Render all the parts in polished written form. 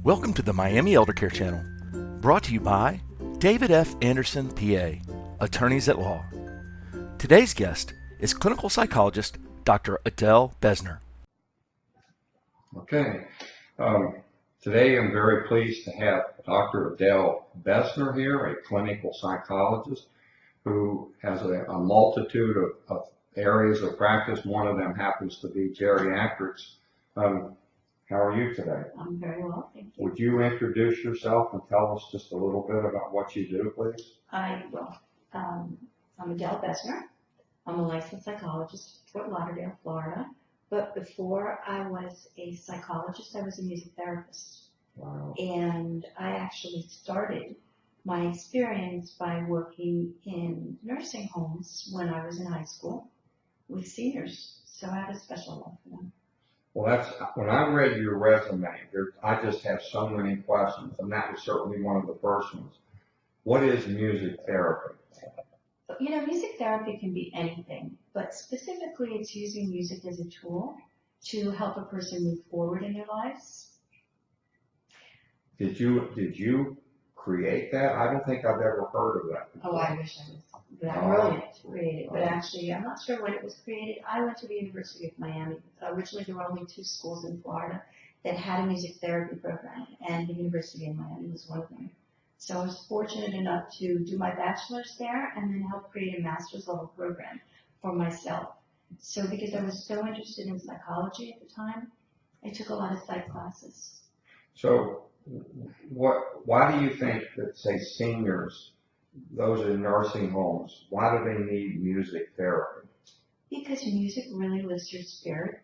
Welcome to the Miami Eldercare channel, brought to you by David F. Anderson, PA, Attorneys at Law. Today's guest is clinical psychologist Dr. Adele Besner. Okay. Today I'm very pleased to have Dr. Adele Besner here, a clinical psychologist who has a multitude of areas of practice. One of them happens to be geriatrics. How are you today? I'm very well, thank you. Would you introduce yourself and tell us just a little bit about what you do, please? I will. I'm Adele Besner. I'm a licensed psychologist in Fort Lauderdale, Florida. But before I was a psychologist, I was a music therapist. Wow. And I actually started my experience by working in nursing homes when I was in high school with seniors. So I have a special love for them. Well, when I read your resume, I just have so many questions, and that was certainly one of the first ones. What is music therapy? You know, music therapy can be anything, but specifically it's using music as a tool to help a person move forward in their lives. Did you create that? I don't think I've ever heard of that before. Oh, I wish I was that brilliant to create it, but actually I'm not sure when it was created. I went to the University of Miami. Originally there were only 2 schools in Florida that had a music therapy program, and the University of Miami was one of them. So I was fortunate enough to do my bachelor's there and then help create a master's level program for myself. So because I was so interested in psychology at the time, I took a lot of psych classes. So why do you think that, say, seniors, those in nursing homes, why do they need music therapy? Because music really lifts your spirit,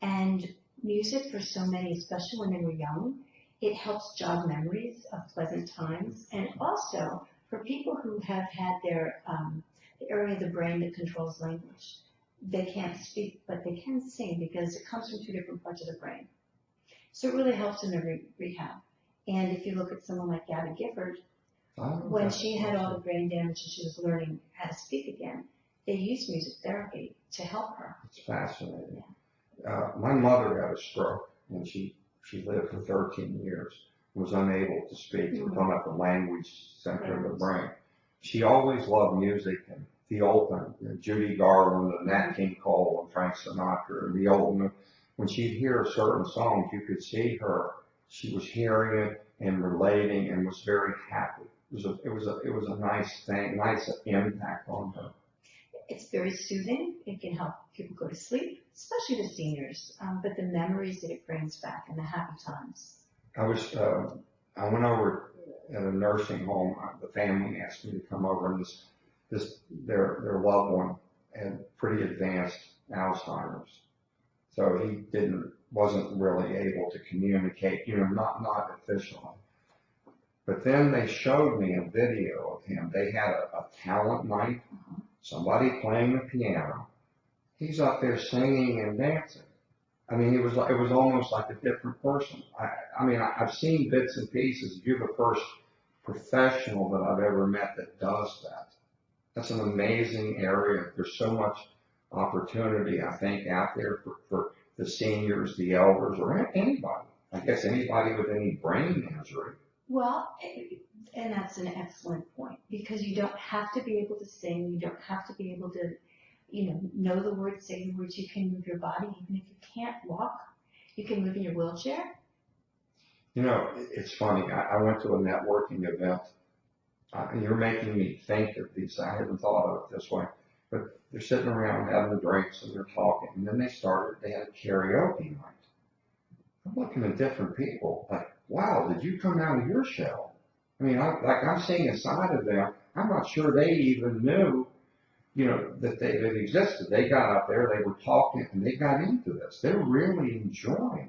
and music for so many, especially when they were young, it helps jog memories of pleasant times, and also for people who have had their the area of the brain that controls language. They can't speak, but they can sing because it comes from 2 different parts of the brain. So it really helps in their rehab. And if you look at someone like Gabby Gifford, when she had all the brain damage and she was learning how to speak again, they used music therapy to help her. It's fascinating. Yeah. My mother had a stroke, and she lived for 13 years, was unable to speak, from at the language center of the brain. She always loved music, and the old Judy Garland and Nat King Cole and Frank Sinatra and the old. When she'd hear certain songs, you could see her. She was hearing it and relating, and was very happy. It was a nice thing, nice impact on her. It's very soothing. It can help people go to sleep, especially the seniors. But the memories that it brings back and the happy times. I went over at a nursing home. The family asked me to come over, and their loved one had pretty advanced Alzheimer's, so he wasn't really able to communicate, not efficiently. But then they showed me a video of him. They had a talent night, somebody playing the piano. He's up there singing and dancing. I mean, it was almost like a different person. I've seen bits and pieces. You're the first professional that I've ever met that does that. That's an amazing area. There's so much opportunity, I think, out there for the seniors, the elders, or anybody. I guess anybody with any brain injury. Well, and that's an excellent point, because you don't have to be able to sing. You don't have to be able to, know the words, say the words. You can move your body. Even if you can't walk, you can move in your wheelchair. It's funny. I went to a networking event, and you're making me think of these. I hadn't thought of it this way. But they're sitting around having drinks, and they're talking. And then they had a karaoke night. I'm looking at different people like, wow, did you come out of your shell? I mean, I'm seeing a side of them. I'm not sure they even knew, that they existed. They got up there, they were talking, and they got into this. They're really enjoying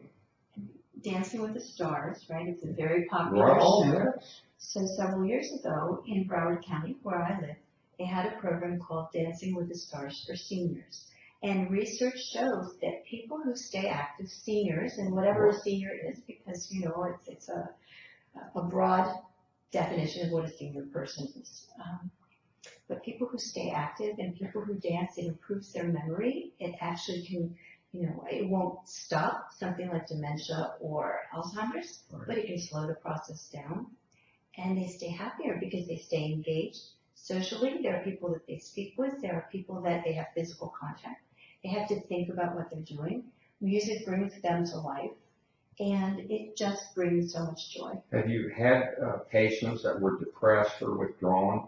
Dancing with the Stars, right? It's a very popular show. Yes. So several years ago in Broward County, where I live, they had a program called Dancing with the Stars for seniors. And research shows that people who stay active, seniors, and whatever a senior is, because, it's a broad definition of what a senior person is. But people who stay active and people who dance, it improves their memory. It actually can, it won't stop something like dementia or Alzheimer's, Right. but it can slow the process down. And they stay happier because they stay engaged socially. There are people that they speak with. There are people that they have physical contact. They have to think about what they're doing. Music brings them to life, and it just brings so much joy. Have you had patients that were depressed or withdrawn,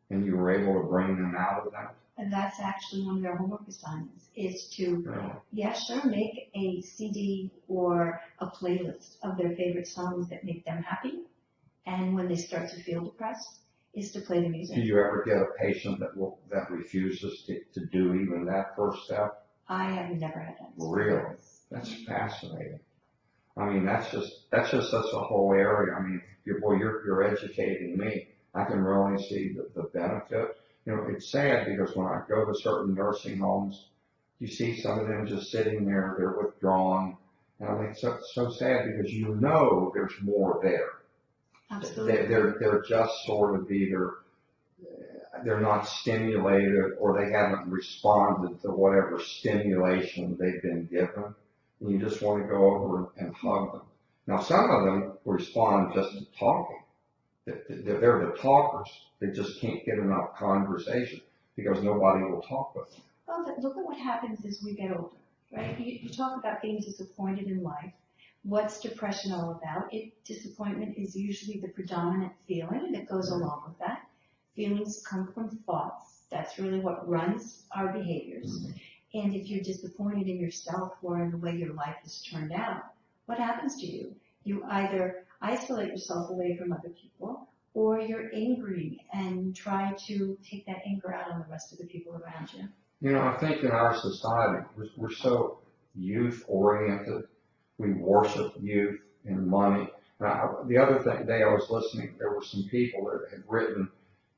and you were able to bring them out of that? And that's actually one of their homework assignments, is to, Really? yeah, sure, make a CD or a playlist of their favorite songs that make them happy. And when they start to feel depressed, is to play the music. Do you ever get a patient that refuses to do even that first step? I have never had that. Really? That's fascinating. I mean, that's just such a whole area. I mean, you're educating me. I can really see the benefit. It's sad because when I go to certain nursing homes, you see some of them just sitting there, they're withdrawn. And I mean, it's so sad because there's more there. Absolutely. They're just sort of either they're not stimulated or they haven't responded to whatever stimulation they've been given. And you just want to go over and hug them. Now, some of them respond just to talking. They're the talkers. They just can't get enough conversation because nobody will talk with them. Well, look at what happens as we get older, right? You talk about being disappointed in life. What's depression all about? Disappointment is usually the predominant feeling that goes along with that. Feelings come from thoughts. That's really what runs our behaviors. Mm-hmm. And if you're disappointed in yourself or in the way your life has turned out, what happens to you? You either isolate yourself away from other people, or you're angry and try to take that anger out on the rest of the people around you. I think in our society, we're so youth-oriented. We worship youth and money. The other day I was listening, there were some people that had written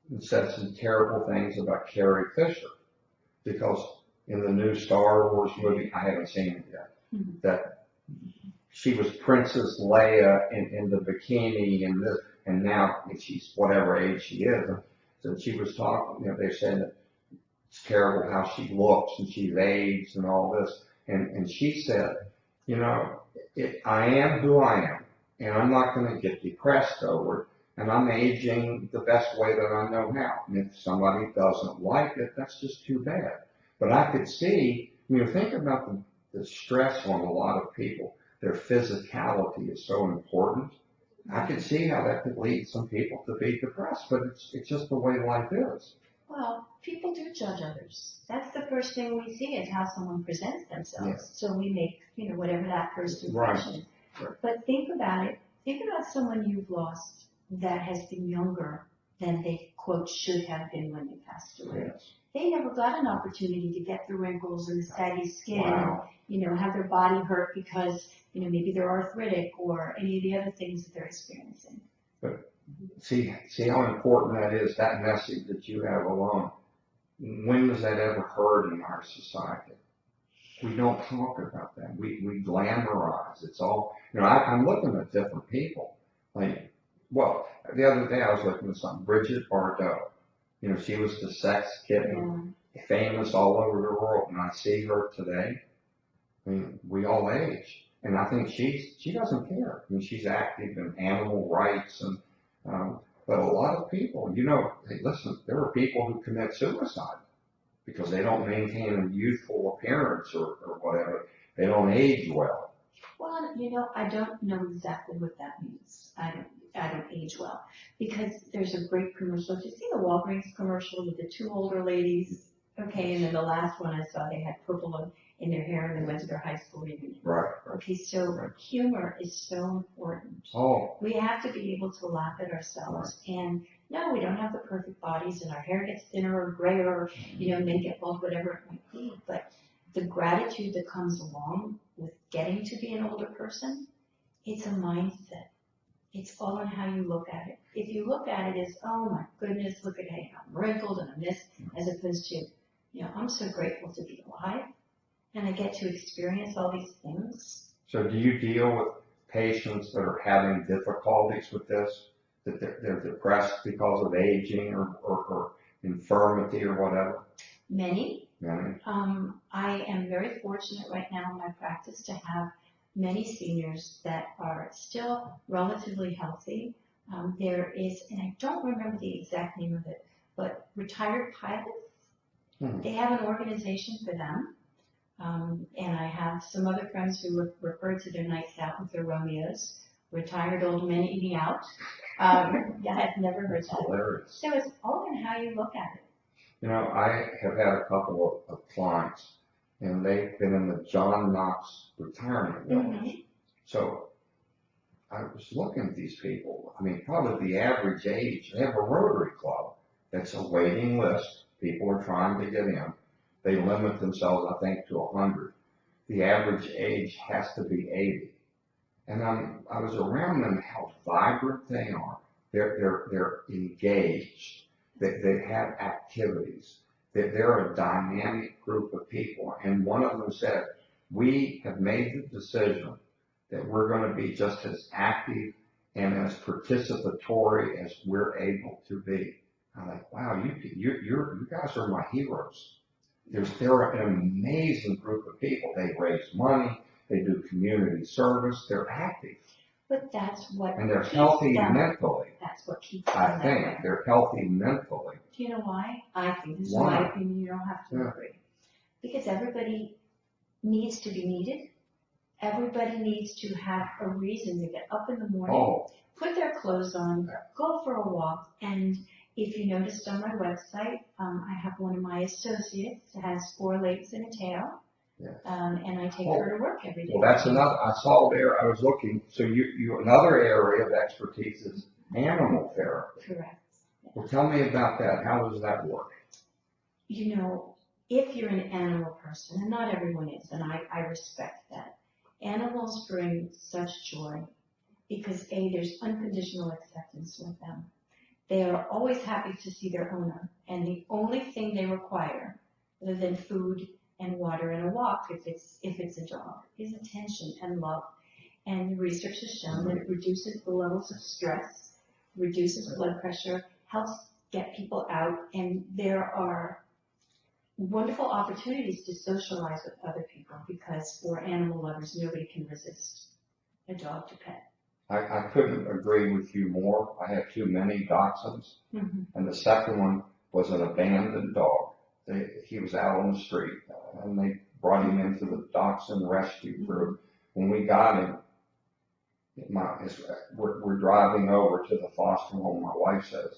and said some terrible things about Carrie Fisher because in the new Star Wars movie, I haven't seen it yet, mm-hmm. that she was Princess Leia in the bikini and now she's whatever age she is. So she was talking, they said that it's terrible how she looks and she's aged and all this. And she said, I am who I am, and I'm not going to get depressed over it, and I'm aging the best way that I know how. And if somebody doesn't like it, that's just too bad. But I could see, think about the stress on a lot of people. Their physicality is so important. I could see how that could lead some people to be depressed, but it's just the way life is. Well, people do judge others. That's the first thing we see is how someone presents themselves. Yes. So we make, whatever that first impression is. Right. But think about it. Think about someone you've lost that has been younger than they, quote, should have been when they passed away. Yes. They never got an opportunity to get the wrinkles or the saggy skin, wow. and, have their body hurt because, maybe they're arthritic or any of the other things that they're experiencing. But see how important that is, that message that you have alone. When was that ever heard in our society? We don't talk about that. We glamorize. It's all, I'm looking at different people. The other day I was looking at something, Bridget Bardot. She was the sex kitten, famous all over the world. And I see her today. We all age. And I think she doesn't care. She's active in animal rights but a lot of people, hey, listen, there are people who commit suicide because they don't maintain a youthful appearance or whatever. They don't age well. Well, I don't know exactly what that means. I don't age well because there's a great commercial. Did you see the Walgreens commercial with the two older ladies? Okay, and then the last one I saw, they had purple in their hair and they went to their high school reunion. Right. Okay, so humor is so important. Oh. We have to be able to laugh at ourselves. Right. And no, we don't have the perfect bodies and our hair gets thinner or grayer or, may get bald, whatever it might be. But the gratitude that comes along with getting to be an older person, it's a mindset. It's all on how you look at it. If you look at it as, oh my goodness, look at, hey, I'm wrinkled and I'm this, as opposed to, I'm so grateful to be alive and I get to experience all these things. So do you deal with patients that are having difficulties with this, that they're depressed because of aging or infirmity or whatever? Many, Many? I am very fortunate right now in my practice to have many seniors that are still relatively healthy. There is, and I don't remember the exact name of it, but retired pilots, they have an organization for them. And I have some other friends who refer to their nights out with their Romeos, retired old men eating out. Yeah, I've never heard That's that. hilarious. So it's all in how you look at it. You know, I have had a couple of clients, and they've been in the John Knox retirement village. So I was looking at these people. I mean, probably the average age, they have a Rotary Club that's a waiting list. People are trying to get in. They limit themselves, I think, to 100. The average age has to be 80. And I was around them, how vibrant they are. They're engaged. They have activities. They're a dynamic group of people. And one of them said, we have made the decision that we're going to be just as active and as participatory as we're able to be. I'm like, wow, you guys are my heroes. They're an amazing group of people. They raise money. They do community service. They're active. But that's what And they're keeps healthy them. mentally. That's what keeps them I that think way. they're healthy mentally. Do you know why? I think this is Why? my opinion. You don't have to agree. Because everybody needs to be needed. Everybody needs to have a reason to get up in the morning, put their clothes on, go for a walk. And if you noticed on my website, I have one of my associates that has 4 legs and a tail. Yeah. And I take her to work every day. Well, that's another, I saw there, I was looking, so you another area of expertise is animal therapy. Correct. Well, tell me about that. How does that work? You know, if you're an animal person, and not everyone is, and I respect that, animals bring such joy because A, there's unconditional acceptance with them. They are always happy to see their owner, and the only thing they require, other than food and water and a walk, if it's a dog, is attention and love. And the research has shown that it reduces the levels of stress, reduces blood pressure, helps get people out, and there are wonderful opportunities to socialize with other people because for animal lovers, nobody can resist a dog to pet. I couldn't agree with you more. I had too many dachshunds, and the second one was an abandoned dog. He was out on the street, and they brought him into the dachshund rescue group. When we got him, we're driving over to the foster home. My wife says,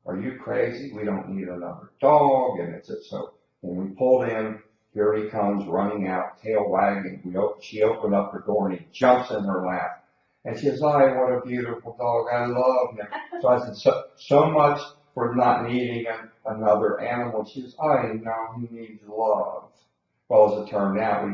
"Are you crazy? We don't need another dog." And so when we pulled in, here he comes running out, tail wagging. She opened up her door, and he jumps in her lap. And she says, "Oh, what a beautiful dog. I love him." So I said, so much for not needing another animal. She says, "I know he needs love." Well, as it turned out,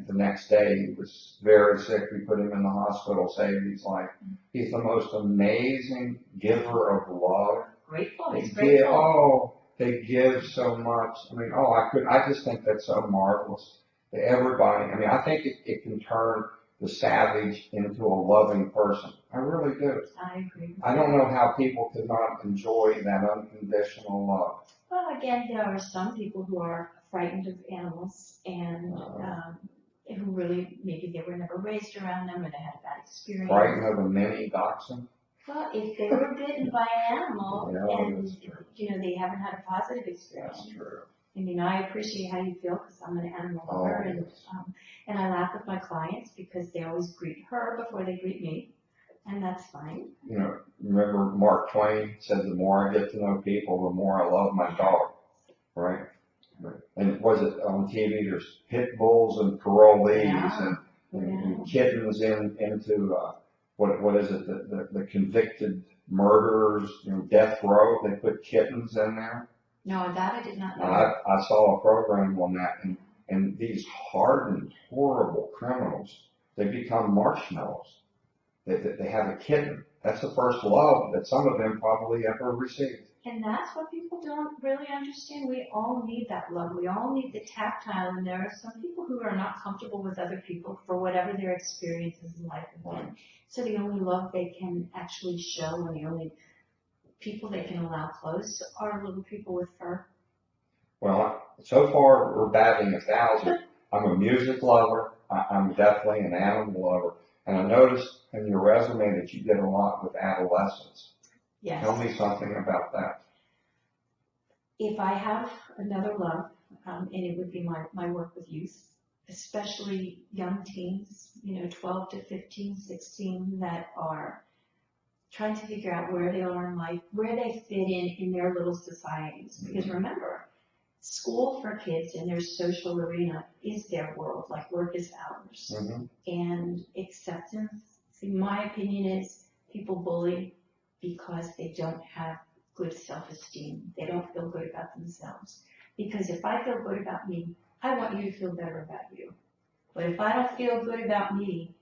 the next day he was very sick. We put him in the hospital, saved his life. He's the most amazing giver of love. Grateful. He's grateful. They give so much. I mean, I just think that's so marvelous to everybody. I mean, I think it can turn the savage into a loving person. I really do. I agree. I don't know how people could not enjoy that unconditional love. Well, again, there are some people who are frightened of animals and who really, maybe they were never raised around them or they had a bad experience. Frightened of a mini dachshund? Well, if they were bitten by an animal and, that's true. they haven't had a positive experience. That's true. I mean, I appreciate how you feel because I'm an animal lover, and I laugh with my clients because they always greet her before they greet me, and that's fine. Remember Mark Twain said, "The more I get to know people, the more I love my dog," right? And was it on TV? There's pit bulls and parolees and kittens into what is it? The convicted murderers, death row. They put kittens in there. No, that I did not know. I saw a program on that, and these hardened, horrible criminals, they become marshmallows. They have a kitten. That's the first love that some of them probably ever received. And that's what people don't really understand. We all need that love. We all need the tactile, and there are some people who are not comfortable with other people for whatever their experiences in life have been. So the only love they can actually show and the only people they can allow close are little people with fur. Well, So far, we're batting 1,000. I'm a music lover. I'm definitely an animal lover. And I noticed in your resume that you did a lot with adolescents. Yes. Tell me something about that. If I have another love, and it would be my work with youth, especially young teens, 12 to 15, 16, that are trying to figure out where they are in life, where they fit in their little societies. Because remember, school for kids in their social arena is their world, like work is ours. Mm-hmm. And acceptance, in my opinion, is people bully because they don't have good self-esteem. They don't feel good about themselves. Because if I feel good about me, I want you to feel better about you. But if I don't feel good about me,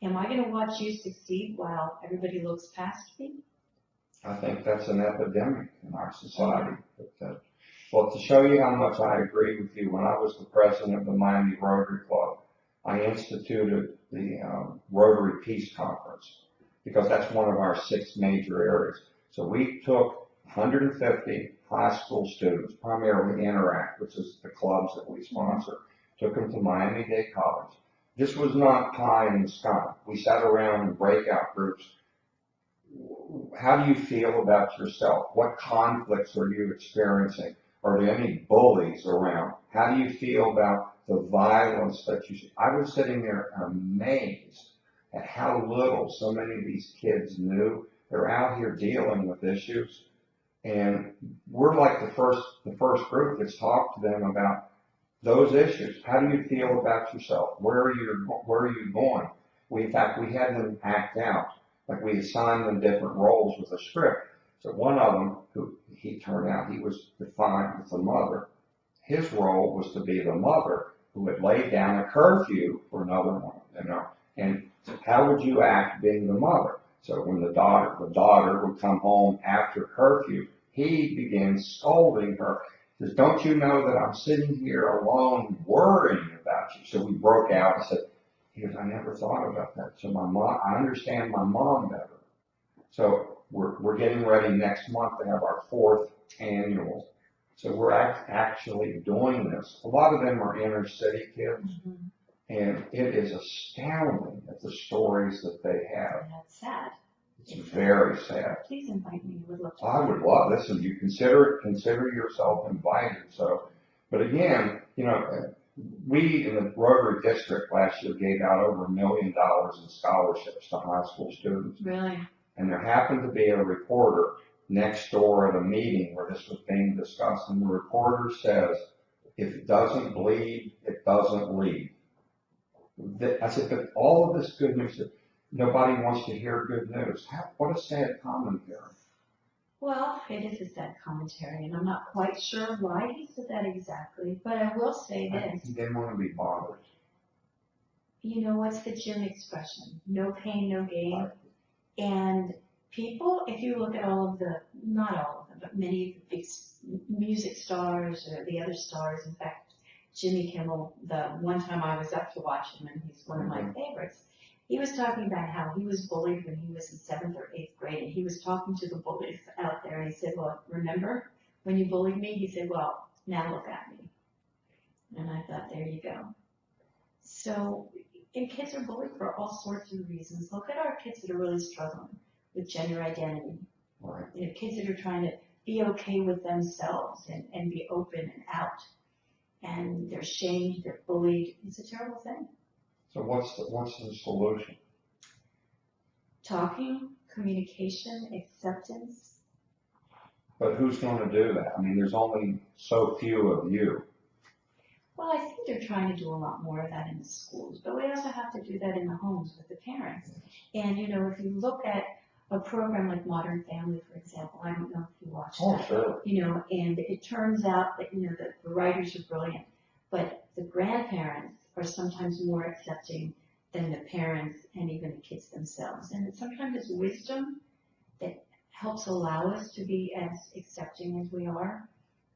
am I going to watch you succeed while everybody looks past me? I think that's an epidemic in our society. But, well, to show you how much I agree with you, when I was the president of the Miami Rotary Club, I instituted the Rotary Peace Conference because that's one of our 6 major areas. So we took 150 high school students, primarily Interact, which is the clubs that we sponsor, took them to Miami-Dade College. This was not pie in the sky. We sat around in breakout groups. How do you feel about yourself? What conflicts are you experiencing? Are there any bullies around? How do you feel about the violence that you see? I was sitting there amazed at how little so many of these kids knew. They're out here dealing with issues, and we're like the first group that's talked to them about those issues. How do you feel about yourself? Where are you going? In fact, we had them act out. Like we assigned them different roles with a script. So one of them, who he turned out, he was defined as the mother. His role was to be the mother who had laid down a curfew for another one, And how would you act being the mother? So when the daughter would come home after curfew, he began scolding her. He says, "Don't you know that I'm sitting here alone worrying about you?" So we broke out and said, he goes, "I never thought about that. So I understand my mom better." So we're getting ready next month to have our 4th annual. So we're actually doing this. A lot of them are inner city kids, and it is astounding at the stories that they have. And that's sad. It's very sad. Please invite me. I would love to. I would love this, and you consider yourself invited. So, but again, we in the Rotary District last year gave out over $1 million in scholarships to high school students. Really? And there happened to be a reporter next door at a meeting where this was being discussed, and the reporter says, "If it doesn't bleed, it doesn't lead." I said, but all of this good news, nobody wants to hear good news. What a sad commentary. Well, it is a sad commentary, and I'm not quite sure why he said that exactly, but I will say this. He didn't want to be bothered. What's the gym expression? No pain, no gain. Right. And people, if you look at not all of them, but many of the big music stars or the other stars, in fact, Jimmy Kimmel, the one time I was up to watch him, and he's one of my favorites, he was talking about how he was bullied when he was in 7th or 8th grade, and he was talking to the bullies out there, and he said, "Well, remember when you bullied me?" He said, "Well, now look at me." And I thought, there you go. So, and kids are bullied for all sorts of reasons. Look at our kids that are really struggling with gender identity. Right. Kids that are trying to be okay with themselves and be open and out. And they're shamed, they're bullied. It's a terrible thing. So what's the solution? Talking, communication, acceptance. But who's going to do that? I mean, there's only so few of you. Well, I think they're trying to do a lot more of that in the schools, but we also have to do that in the homes with the parents. And, if you look at a program like Modern Family, for example, I don't know if you watch that. Sure. And it turns out that, the writers are brilliant, but the grandparents are sometimes more accepting than the parents and even the kids themselves. And sometimes it's wisdom that helps allow us to be as accepting as we are.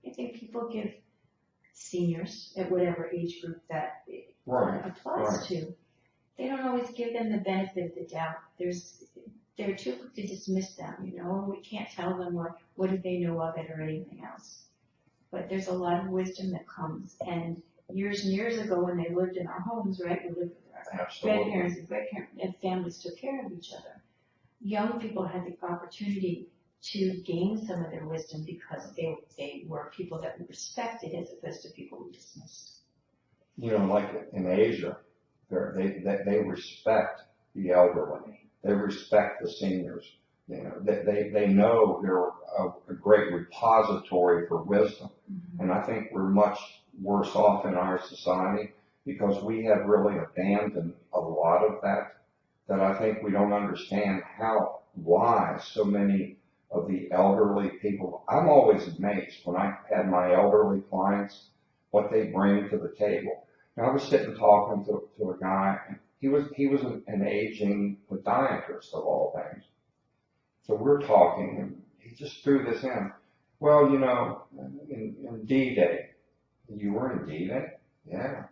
I think people give seniors at whatever age group that applies to, they don't always give them the benefit of the doubt. They're too quick to dismiss them, we can't tell them what do they know of it or anything else. but there's a lot of wisdom that comes. And years and years ago, when they lived in our homes, right, we lived with our Absolutely. grandparents and great-parents, and families took care of each other. Young people had the opportunity to gain some of their wisdom because they were people that we respected as opposed to people we dismissed. You know, like in Asia, they respect the elderly. They respect the seniors. You know, they know they're a great repository for wisdom. Mm-hmm. And I think we're much worse off in our society because we have really abandoned a lot of that I think we don't understand why so many of the elderly people. I'm always amazed when I had my elderly clients, what they bring to the table. And I was sitting talking to a guy, and he was an aging podiatrist of all things. So we're talking, and he just threw this in. Well, you know, in D-Day, you were in D-Day? Yeah.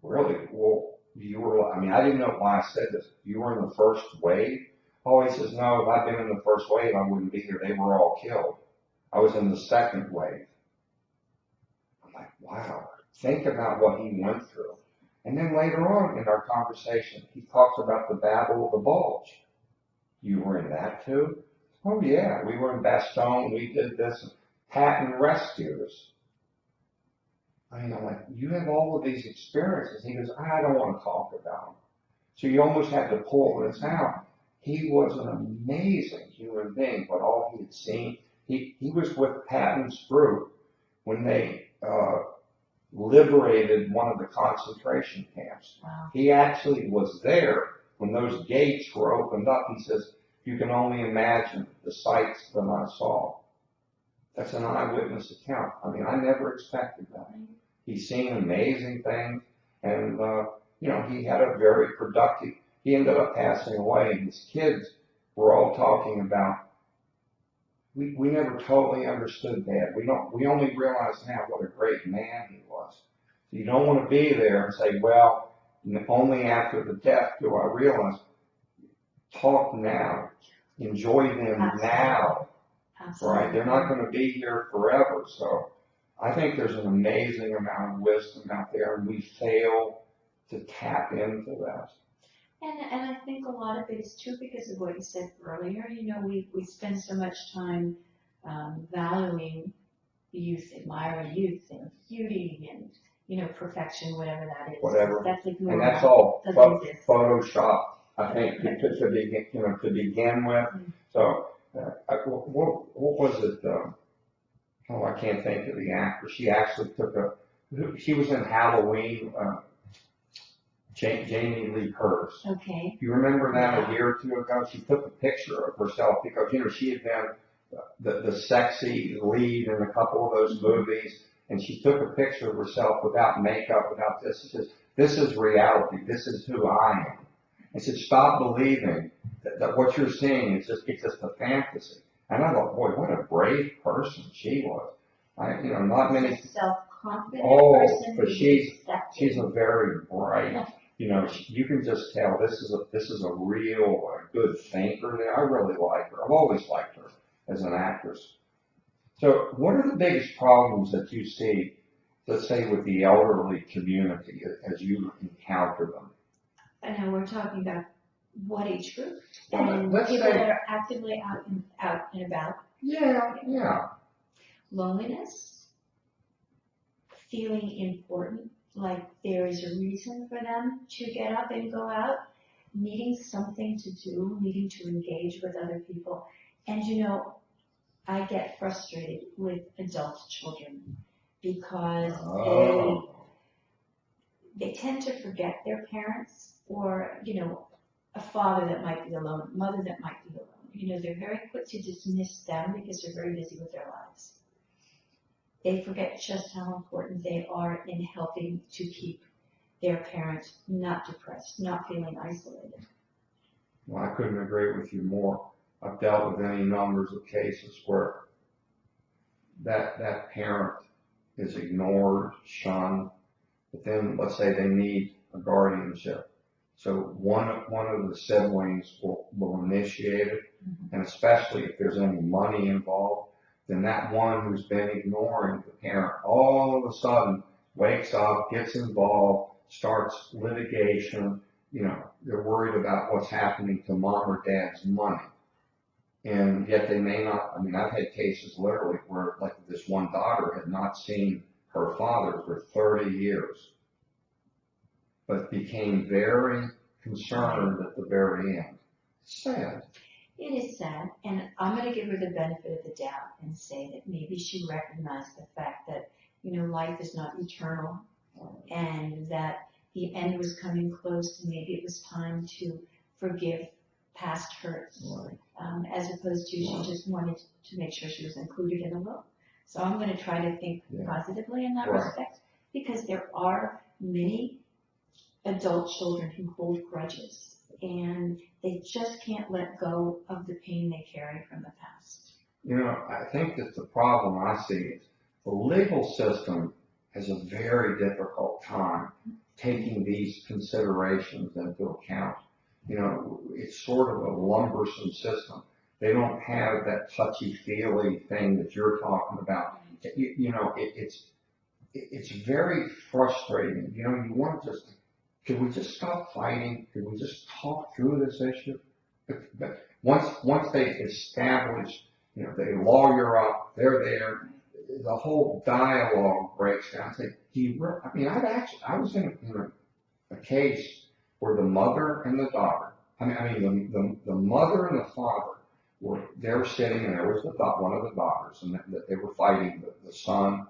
Really? Well, you were, I mean, I didn't know why I said this. You were in the first wave? Oh, he says, no, if I'd been in the first wave, I wouldn't be here. They were all killed. I was in the second wave. I'm like, wow. Think about what he went through. And then later on in our conversation, he talks about the Battle of the Bulge. You were in that too? Oh yeah, we were in Bastogne, we did this. Patton rescued us. I mean, I'm like, you have all of these experiences. He goes, I don't want to talk about them. So you almost had to pull this out. He was an amazing human being, but all he had seen, he was with Patton's group when they liberated one of the concentration camps. Wow. He actually was there when those gates were opened up. He says, you can only imagine the sights that I saw. That's an eyewitness account. I mean, I never expected that. He's seen amazing things, and, you know, he had a very productive, he ended up passing away, and his kids were all talking about, we never totally understood Dad. We only realized now what a great man he was. So you don't want to be there and say, well, only after the death do I realize. Talk now. Enjoy them Absolutely. now. Absolutely. Right? They're not going to be here forever. So I think there's an amazing amount of wisdom out there, and we fail to tap into that. And I think a lot of it is too because of what you said earlier. You know, we spend so much time valuing youth, admiring youth and beauty and, you know, perfection, whatever that is. Whatever. That's ignored. And that's all Doesn't exist. Photoshop, I think, to begin with. Mm-hmm. So, what was it? Oh, I can't think of the actress. She actually she was in Halloween, Jamie Lee Curtis. Okay. Do you remember that a year or two ago? She took a picture of herself because, you know, she had been the sexy lead in a couple of those movies, and she took a picture of herself without makeup, without this. She says, this is reality. This is who I am. I said, stop believing that what you're seeing is just a fantasy. And I thought, boy, what a brave person she was. You know, not many. Self-confident person. But she's a very bright. You know, you can just tell this is a real good thinker. I really like her. I've always liked her as an actress. So, what are the biggest problems that you see, let's say, with the elderly community as you encounter them? I know we're talking about what age group Well, and let's people say- that are actively out and about. Yeah. Loneliness, feeling important, like there is a reason for them to get up and go out, needing something to do, needing to engage with other people. And you know, I get frustrated with adult children because they tend to forget their parents, or, you know, a father that might be alone, a mother that might be alone. You know, they're very quick to dismiss them because they're very busy with their lives. They forget just how important they are in helping to keep their parents not depressed, not feeling isolated. Well, I couldn't agree with you more. I've dealt with any numbers of cases where that parent is ignored, shunned, but then let's say they need a guardianship. So one of the siblings will initiate it, and especially if there's any money involved, then that one who's been ignoring the parent all of a sudden wakes up, gets involved, starts litigation. They're worried about what's happening to mom or dad's money. And yet they may not, I've had cases literally where like this one daughter had not seen her father for 30 years, but became very concerned at the very end. Sad. It is sad, and I'm going to give her the benefit of the doubt and say that maybe she recognized the fact that, life is not eternal, and that the end was coming close, and maybe it was time to forgive past hurts, as opposed to she just wanted to make sure she was included in the will. So I'm going to try to think positively in that respect, because there are many adult children who hold grudges, and they just can't let go of the pain they carry from the past. I think that the problem I see is the legal system has a very difficult time taking these considerations into account. It's sort of a lumbersome system. They don't have that touchy-feely thing that you're talking about. It's very frustrating. You want to just, could we just stop fighting? Could we just talk through this issue? But once they establish, they lawyer up, they're there, the whole dialogue breaks down. Say, I was in a case where the mother and the daughter, the mother and the father they were sitting, and there was one of the daughters, and they were fighting the son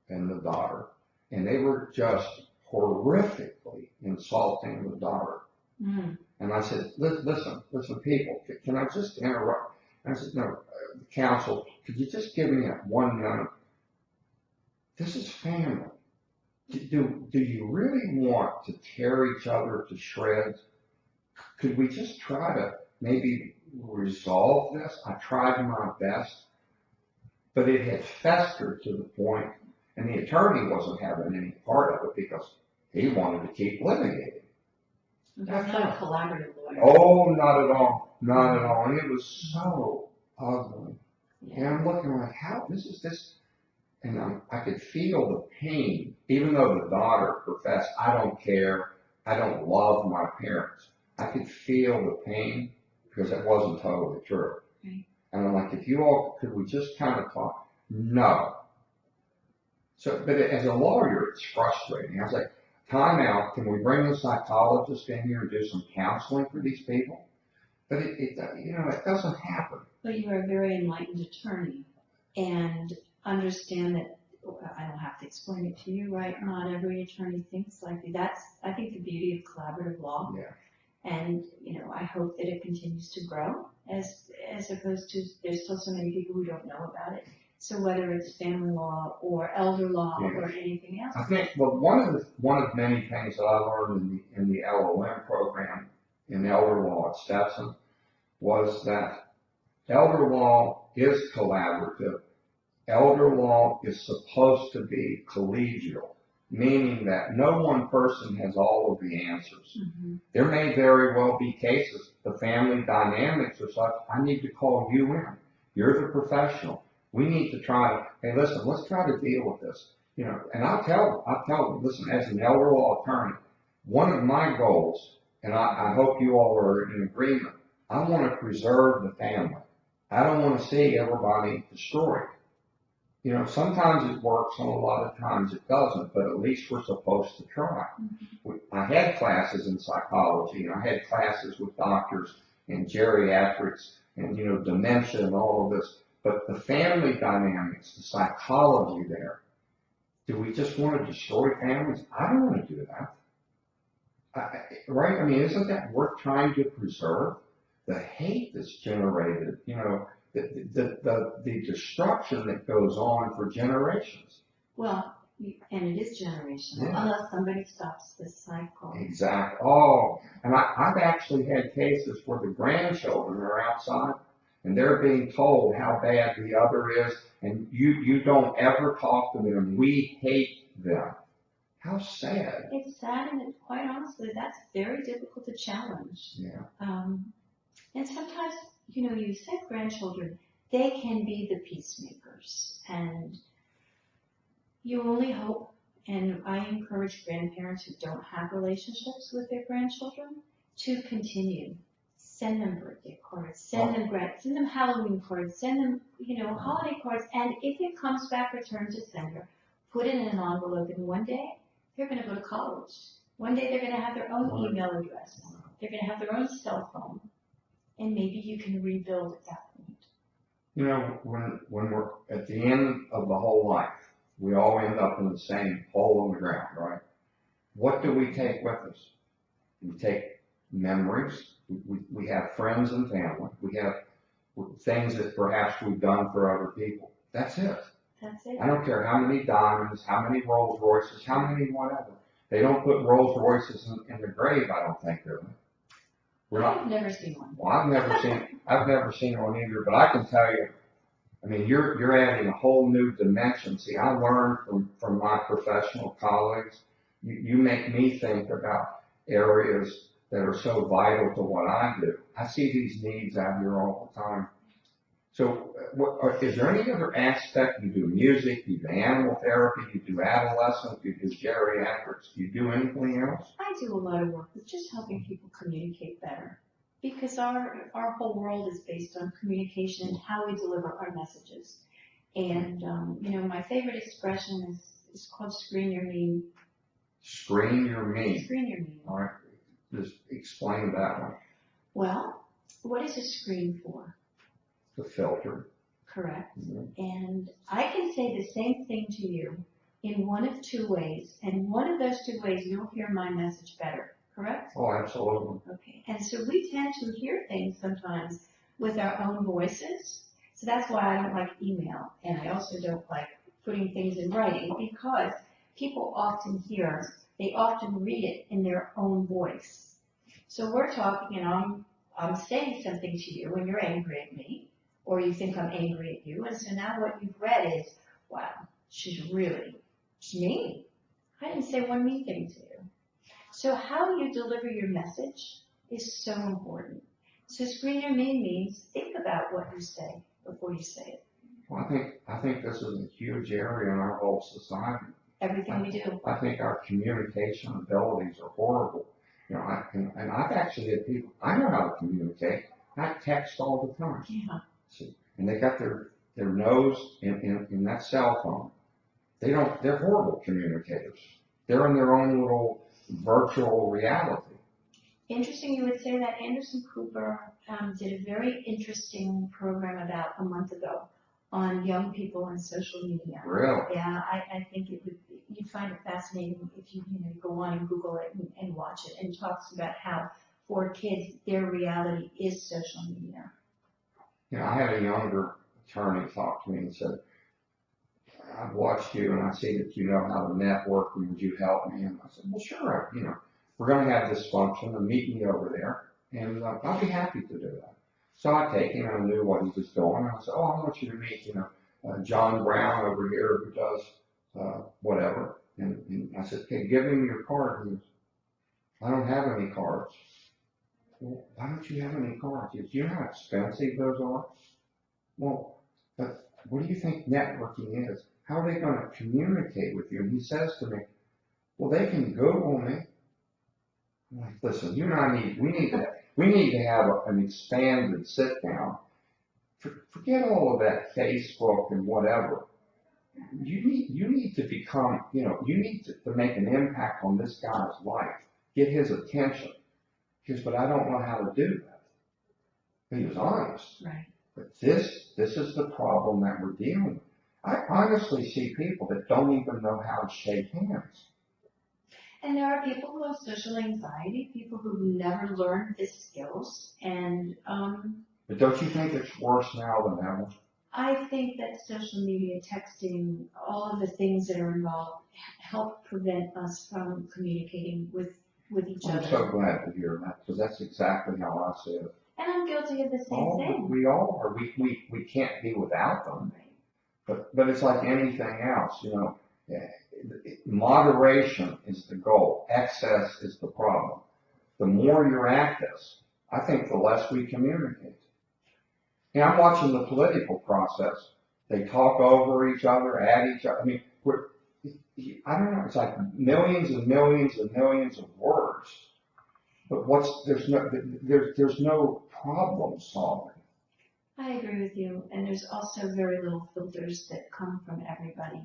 and the daughter, and they were just horrifically insulting the daughter. Mm. And I said, listen, people, can I just interrupt? And I said, no, counsel, could you just give me 1 minute? This is family. Do you really want to tear each other to shreds? Could we just try to maybe resolve this? I tried my best, but it had festered to the point, and the attorney wasn't having any part of it because he wanted to keep litigating. That's not a collaborative lawyer. Oh, not at all. Not at all. And it was so ugly. Yeah. And I'm looking like, how, this is this. And I could feel the pain, even though the daughter professed, I don't care, I don't love my parents. I could feel the pain because it wasn't totally true. Right. And I'm like, could we just kind of talk? No. So, but as a lawyer, it's frustrating. I was like, time out, can we bring the psychologist in here and do some counseling for these people? But it doesn't happen. But you are a very enlightened attorney, and understand that I don't have to explain it to you, right? Not every attorney thinks like that. That's, I think, the beauty of collaborative law. Yeah. And, I hope that it continues to grow as opposed to, there's still so many people who don't know about it. So whether it's family law or elder law or anything else. I think, well, one of many things that I learned in the LOM program in elder law at Stetson was that elder law is collaborative. Elder law is supposed to be collegial, meaning that no one person has all of the answers. Mm-hmm. There may very well be cases, the family dynamics are such, I need to call you in. You're the professional. We need to try, hey, listen, let's try to deal with this. And I'll tell them, listen, as an elder law attorney, one of my goals, and I hope you all are in agreement, I want to preserve the family. I don't want to see everybody destroyed. Sometimes it works and a lot of times it doesn't, but at least we're supposed to try. Mm-hmm. I had classes in psychology, and I had classes with doctors and geriatrics and, dementia and all of this. But the family dynamics, the psychology there, do we just want to destroy families? I don't want to do that. Right? Isn't that worth trying to preserve? The hate that's generated, the destruction that goes on for generations. Well, and it is generational, unless somebody stops this cycle. Exactly. Oh, and I've actually had cases where the grandchildren are outside, and they're being told how bad the other is, and you don't ever talk to them. We hate them. How sad. It's sad, and quite honestly, that's very difficult to challenge. Yeah. And sometimes, you said grandchildren, they can be the peacemakers. And you only hope, and I encourage grandparents who don't have relationships with their grandchildren to continue. Send them birthday cards, send them Halloween cards, send them, holiday cards, and if it comes back return to sender, put it in an envelope, and one day they're going to go to college. One day they're going to have their own email address. They're going to have their own cell phone, and maybe you can rebuild at that point. When we're at the end of the whole life, we all end up in the same hole in the ground, right? What do we take with us? We take memories. We have friends and family. We have things that perhaps we've done for other people. That's it. That's it. I don't care how many diamonds, how many Rolls Royces, how many whatever. They don't put Rolls Royces in the grave, I don't think, do they? I've never seen one. Well, I've never seen one either, but I can tell you, I mean, you're adding a whole new dimension. See, I learned from my professional colleagues. You make me think about areas that are so vital to what I do. I see these needs out here all the time. So, is there any other aspect? You do music, you do animal therapy, you do adolescents, you do geriatrics, do you do anything else? I do a lot of work with just helping people communicate better, because our whole world is based on communication and how we deliver our messages. And my favorite expression is called "screen your meme." Screen your meme. Screen your meme. All right, just explain that one. Well, what is a screen for? The filter. Correct. Mm-hmm. And I can say the same thing to you in one of two ways, and one of those two ways you'll hear my message better. Correct? Oh, absolutely. Okay. And so we tend to hear things sometimes with our own voices. So that's why I don't like email, and I also don't like putting things in writing, because people often they often read it in their own voice. So we're talking, and I'm saying something to you, and you're angry at me, or you think I'm angry at you, and so now what you've read is, wow, she's mean. I didn't say one mean thing to you. So how you deliver your message is so important. So screen your mean means think about what you say before you say it. Well, I think this is a huge area in our whole society. Everything we do. I think our communication abilities are horrible. And I've actually had people, I know how to communicate. I text all the time. Yeah. See, and they got their nose in that cell phone. They're horrible communicators. They're in their own little virtual reality. Interesting you would say that. Anderson Cooper did a very interesting program about a month ago on young people and social media. Really? Yeah, I think you'd find it fascinating if you go on and Google it and watch it, and talks about how for kids their reality is social media. I had a younger attorney talk to me and said, I've watched you and I see that you know how to network, and would you help me? And I said, well, sure. We're going to have this function, and meet me over there, and I'll be happy to do that. So I take him, and I knew what he was doing. And I said, oh, I want you to meet, John Brown over here who does whatever. And I said, okay, give him your card. He goes, I don't have any cards. Well, why don't you have any cards? He goes, do you know how expensive those are? Well, but what do you think networking is? How are they going to communicate with you? And he says to me, well, they can Google me. I'm like, listen, you and I we need to have an expanded sit down. Forget all of that Facebook and whatever. You need to become, you need to make an impact on this guy's life. Get his attention. He goes, but I don't know how to do that. He was honest. Right. But this is the problem that we're dealing with. I honestly see people that don't even know how to shake hands. And there are people who have social anxiety, people who never learned these skills, and But don't you think it's worse now than ever? I think that social media, texting, all of the things that are involved help prevent us from communicating with each other. I'm so glad to hear that, because that's exactly how I see it. And I'm guilty of the same thing. We all are. We can't be without them. But it's like anything else, Moderation is the goal. Excess is the problem. The more you're at this, I think the less we communicate. And I'm watching the political process. They talk over each other, at each other. I mean, I don't know. It's like millions and millions and millions of words, but there's no problem solving. I agree with you, and there's also very little filters that come from everybody.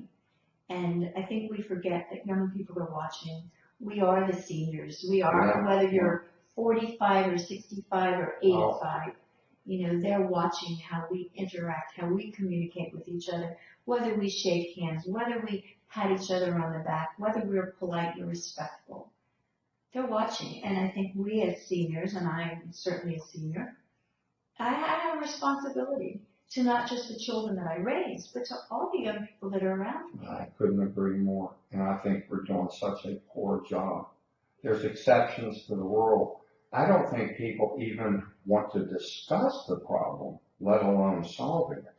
And I think we forget that young people are watching. We are the seniors. We are, Yeah. whether you're 45 or 65 or 85, you know, they're watching how we interact, how we communicate with each other, whether we shake hands, whether we pat each other on the back, whether we're polite and respectful. They're watching, and I think we as seniors, and I am certainly a senior, I have a responsibility to not just the children that I raise, but to all the young people that are around me. I couldn't agree more, and I think we're doing such a poor job. There's exceptions to the rule. I don't think people even want to discuss the problem, let alone solving it.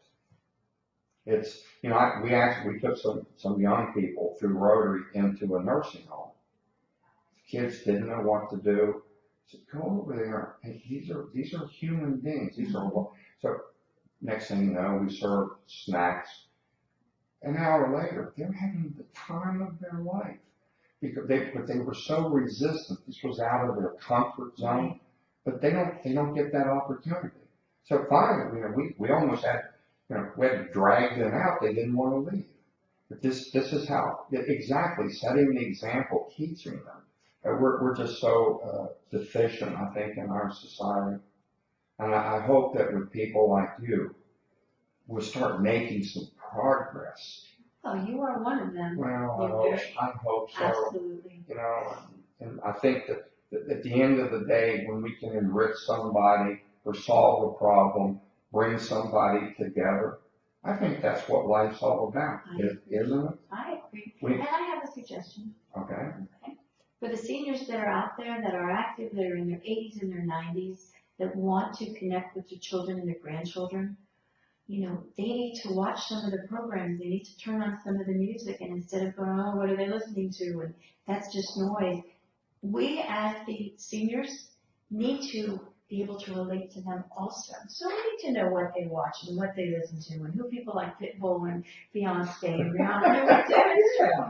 It's, you know, we took some young people through Rotary into a nursing home. Kids didn't know what to do. I said, go over there. Hey, these are human beings. So next thing you know, we served snacks. An hour later, they're having the time of their life because they were so resistant. This was out of their comfort zone, but they don't get that opportunity. So finally, you know, we almost had, you know, we had to drag them out. They didn't want to leave. But this is how exactly setting the example, teaching them. We're just so deficient, I think, in our society. And I hope that with people like you, we'll start making some progress. Oh, you are one of them. Well, I hope so. Absolutely. You know, and I think that at the end of the day, when we can enrich somebody or solve a problem, bring somebody together, I think that's what life's all about, isn't it? I agree. And I have a suggestion. Okay. For the seniors that are out there, that are active, that are in their 80s and their 90s, that want to connect with their children and their grandchildren, you know, they need to watch some of the programs. They need to turn on some of the music, and instead of going, oh, what are they listening to? And that's just noise. We as the seniors need to be able to relate to them also. So we need to know what they watch and what they listen to and who people like Pitbull and Beyonce and Rihanna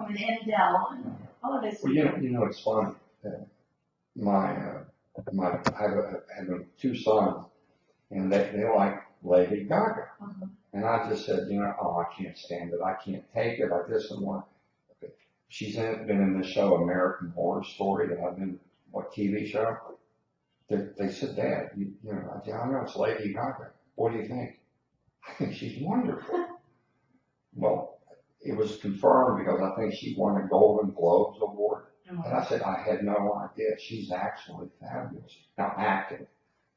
and Adele and all of this. Well, you know, it's funny. I have two sons, and they like Lady Gaga. And I just said, you know, oh, I can't stand it. I can't take it. I just don't want. She's been in the show American Horror Story that I've been, what TV show? They said, Dad, you know, I know it's Lady Gaga. What do you think? I think she's wonderful. Well, it was confirmed because I think she won a Golden Globes award. And I said, I had no idea. She's actually fabulous. Now, acting.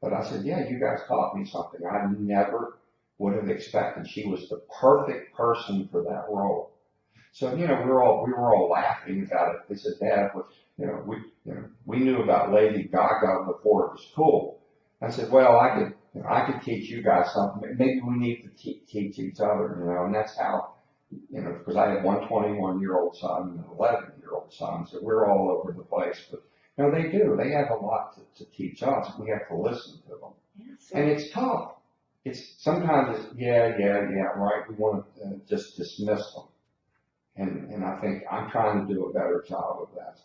But I said, yeah, you guys taught me something. I never would have expected. She was the perfect person for that role. So, you know, we were all laughing about it. They said, Dad, we knew about Lady Gaga before it was cool. I said, well, I could teach you guys something. Maybe we need to teach each other, you know, and that's how, you know, because I have one 21-year-old son and an 11-year-old son, so we're all over the place. But, you know, they do. They have a lot to teach us. We have to listen to them. Yes. And it's tough. Sometimes it's, yeah, right. We want to just dismiss them. And I think I'm trying to do a better job of that.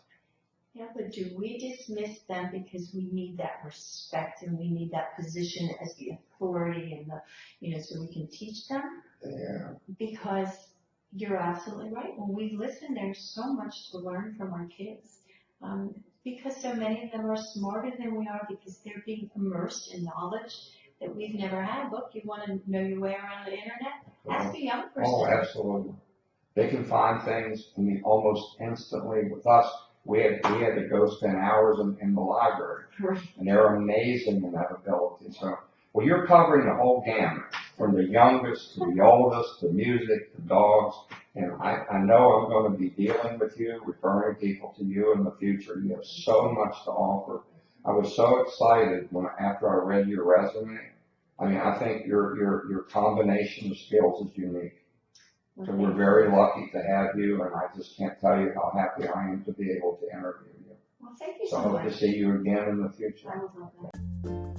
Yeah, but do we dismiss them because we need that respect and we need that position as the authority and the, you know, so we can teach them? Yeah. Because you're absolutely right. When we listen, there's so much to learn from our kids. Because so many of them are smarter than we are because they're being immersed in knowledge that we've never had. Look, you want to know your way around the internet? Ask a young person. Oh, absolutely. They can find things, I mean, almost instantly. With us, we had to go spend hours in the library, and they're amazing in that ability. So, well, you're covering the whole gamut, from the youngest to the oldest, to music, to dogs, and I know I'm going to be dealing with you, referring people to you in the future. You have so much to offer. I was so excited after I read your resume. I mean, I think your combination of skills is unique. So we're very lucky to have you, and I just can't tell you how happy I am to be able to interview you. Well, thank you so so much. I hope to see you again in the future. I would love that.